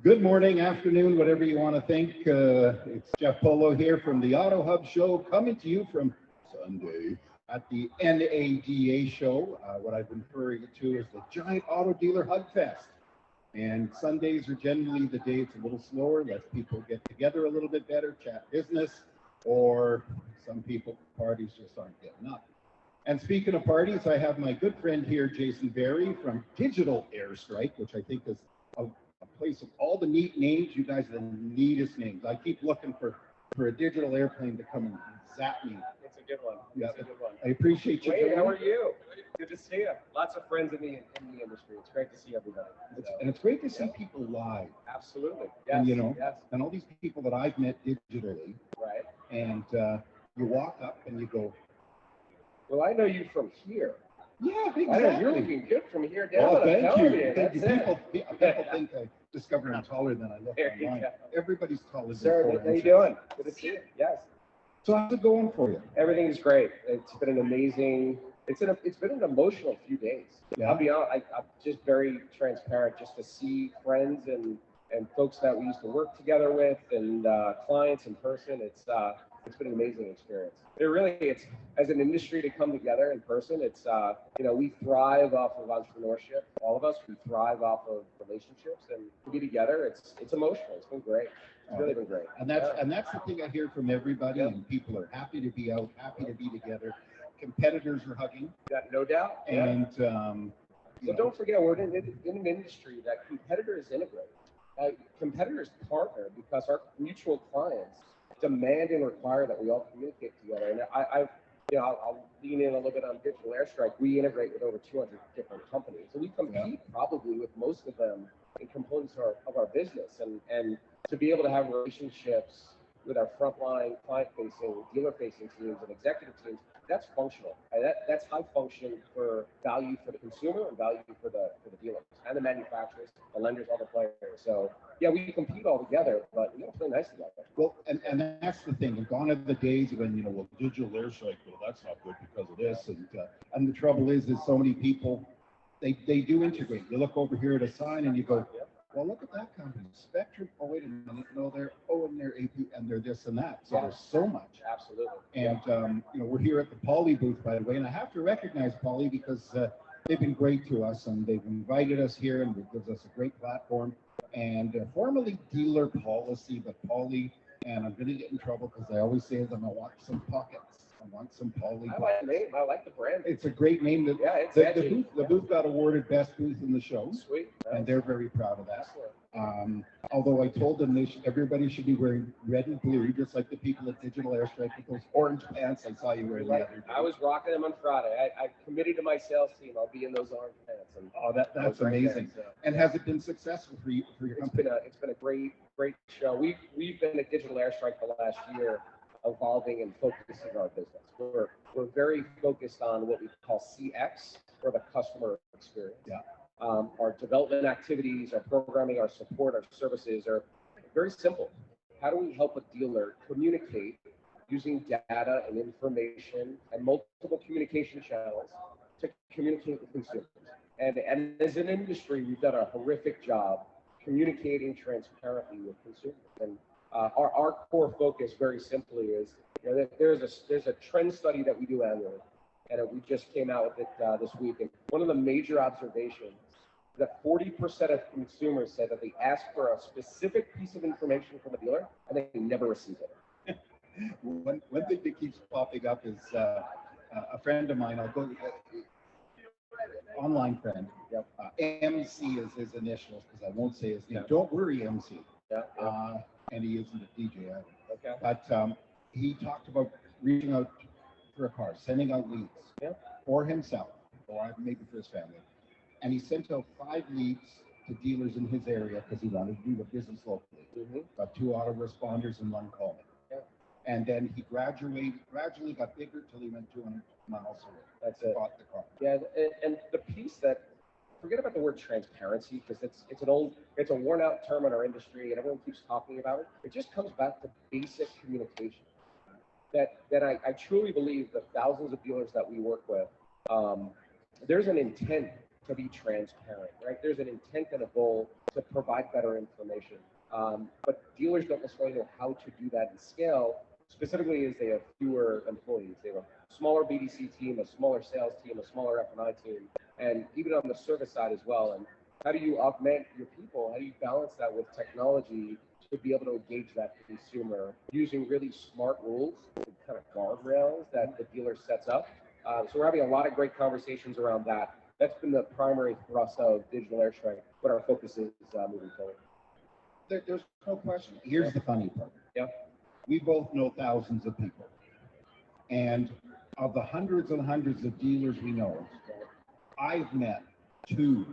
Good morning, afternoon, whatever you want to think. It's Jeff Polo here from the Auto Hub Show, coming to you from Sunday at the NADA show. What I've been referring to is the Giant Auto Dealer Hug Fest. And Sundays are generally the day it's a little slower, lets people get together a little bit better, chat business, or some people, parties just aren't getting up. And speaking of parties, I have my good friend here, Jason Berry from Digital Airstrike, which I think is a place of all the neat names. You guys are the neatest names. I keep looking for a digital airplane to come and zap me. It's a good one. Yeah, it's a good one. I appreciate you. Wait, how are you? Good to see you. Lots of friends in the industry. It's great to see everybody. And it's great to see people live. Absolutely. Yes. And, you know, yes. and all these people that I've met digitally. Right. And you walk up and you go, well, I know you from here. Yeah, exactly. I know you're looking good from here down. Oh, thank you. Thank you. People think I discovered I'm taller than I look online. Everybody's taller than Sir, how you doing? Good to see you. Yes. So how's it going for you? Everything's great. It's been an amazing. It's been an emotional few days. Yeah. I'll be honest. I'm just very transparent. Just to see friends and folks that we used to work together with and clients in person. It's been an amazing experience. It's as an industry to come together in person. It's we thrive off of entrepreneurship. All of us, we thrive off of relationships, and to be together, it's emotional. It's been great. It's really been great. And that's the thing I hear from everybody. Yep. And people are happy to be out, happy to be together. Competitors are hugging. Yeah, no doubt. And so don't forget, we're in an industry that competitors integrate. Competitors partner because our mutual clients demand and require that we all communicate together. And I'll lean in a little bit on Digital Airstrike. We integrate with over 200 different companies. So we compete probably with most of them in components of our business. And to be able to have relationships with our frontline, client-facing, dealer-facing teams and executive teams, that's functional. That's high function for value for the consumer and value for the dealers and the manufacturers, the lenders, all the players. So yeah, we compete all together, but we don't play nice together. Well, and that's the thing. Gone are the days when Digital Airstrike, well, that's not good because of this, and the trouble is so many people they do integrate. You look over here at a sign and you go, well, look at that company, Spectrum. Oh, wait a minute, no, they're AP, and they're this and that. So there's so much. Absolutely. And we're here at the Poly booth, by the way, and I have to recognize Poly because they've been great to us, and they've invited us here, and it gives us a great platform. And formerly Dealer Policy, but Poly, and I'm going to get in trouble because I always say that I want some pockets. I want some Poly. I like the name. I like the brand. It's a great name. The booth got awarded best booth in the show. Sweet. And they're very proud of that. Although I told them everybody should be wearing red and blue, just like the people at Digital Airstrike with those orange pants I saw you wearing the other day. I was rocking them on Friday. I committed to my sales team. I'll be in those orange pants. And that's amazing. There, so. And has it been successful for your company? It's been a great show. We've been at Digital Airstrike the last year, evolving and focusing our business. We're very focused on what we call CX, or the customer experience. Yeah. Our development activities, our programming, our support, our services are very simple. How do we help a dealer communicate using data and information and multiple communication channels to communicate with consumers? And as an industry, we've done a horrific job communicating transparently with consumers. And our core focus, very simply, is there's a trend study that we do annually, and we just came out with it this week. And one of the major observations is that 40% of consumers say that they ask for a specific piece of information from a dealer and they never receive it. One thing that keeps popping up is a friend of mine. I'll go. Online friend. Yep. MC is his initials because I won't say his name. Don't worry, MC. Yeah. And he isn't a DJ either. Okay. But he talked about reaching out for a car, sending out leads for himself, or maybe for his family. And he sent out 5 leads to dealers in his area because he wanted to do the business locally. Mm-hmm. Got 2 autoresponders and 1 callman. Yeah. And then he gradually got bigger till he went 200 miles away. That's it. Bought the car. Yeah, and the piece that, forget about the word transparency, because it's a worn out term in our industry and everyone keeps talking about it. It just comes back to basic communication. That I truly believe the thousands of dealers that we work with, there's an intent to be transparent, right? There's an intent and a goal to provide better information. But dealers don't necessarily know how to do that in scale, specifically as they have fewer employees. They have a smaller BDC team, a smaller sales team, a smaller F&I team, and even on the service side as well. And how do you augment your people? How do you balance that with technology to be able to engage that consumer using really smart rules, kind of guardrails that the dealer sets up? So we're having a lot of great conversations around that. That's been the primary thrust of Digital Air Strength, what our focus is moving forward. There's no question. Here's the funny part. Yeah. We both know thousands of people. And of the hundreds and hundreds of dealers we know, I've met two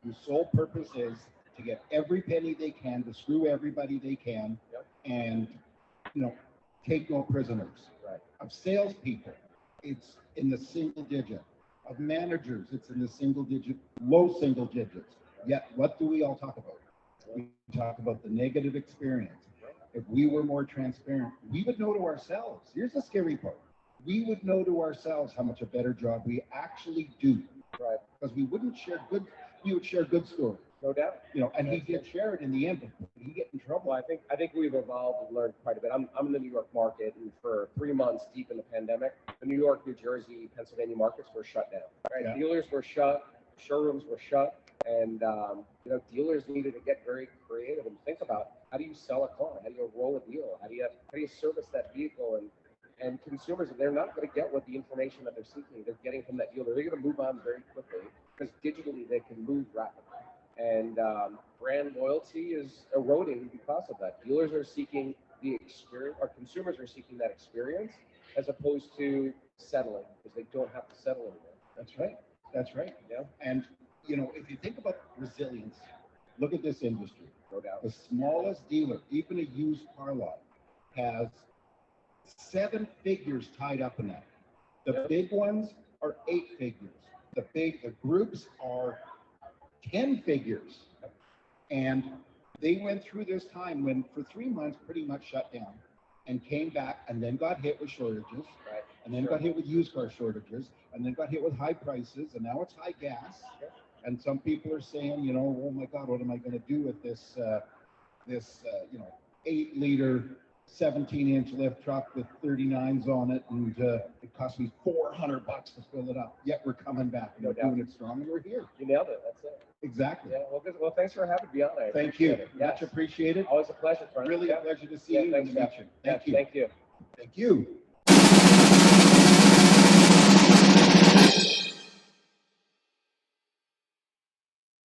whose sole purpose is to get every penny they can, to screw everybody they can, and take no prisoners. Right. Of salespeople, it's in the single digit. Of managers, it's in the single digit, low single digits. Yet, what do we all talk about? We talk about the negative experience. If we were more transparent, we would know to ourselves. Here's the scary part. We would know to ourselves how much a better job we actually do. Right. Because we wouldn't share good, we would share good stories. No doubt. And he did share it in the end, but he get in trouble. Well, I think we've evolved and learned quite a bit. I'm in the New York market, and for 3 months deep in the pandemic, the New York, New Jersey, Pennsylvania markets were shut down. Right? Yeah. Dealers were shut, showrooms were shut, and dealers needed to get very creative and think about how do you sell a car, how do you roll a deal, how do you service that vehicle, and consumers, they're not going to get what the information that they're seeking, they're getting from that dealer. They're going to move on very quickly because digitally they can move rapidly. And brand loyalty is eroding because of that. Dealers are seeking the experience, or consumers are seeking that experience, as opposed to settling, because they don't have to settle anymore. That's right. That's right. Yeah. And if you think about resilience, look at this industry. No doubt. The smallest dealer, even a used car lot, has 7 figures tied up in that. The big ones are 8 figures. The groups are 10 figures. And they went through this time when for 3 months pretty much shut down and came back and then got hit with shortages, right, and then got hit with used car shortages, and then got hit with high prices, and now it's high gas. And some people are saying, oh my God, what am I going to do with this 8-liter 17-inch lift truck with 39s on it, and it cost me $400 to fill it up. Yet we're coming back and we're doing it strong, and we're here. You nailed it. That's it. Exactly. Yeah. Well, thanks for having me on there. Thank you. Yes. Much appreciated. Always a pleasure, friend. Really a pleasure to see you and to meet you. Thank you. Thank you. Thank you.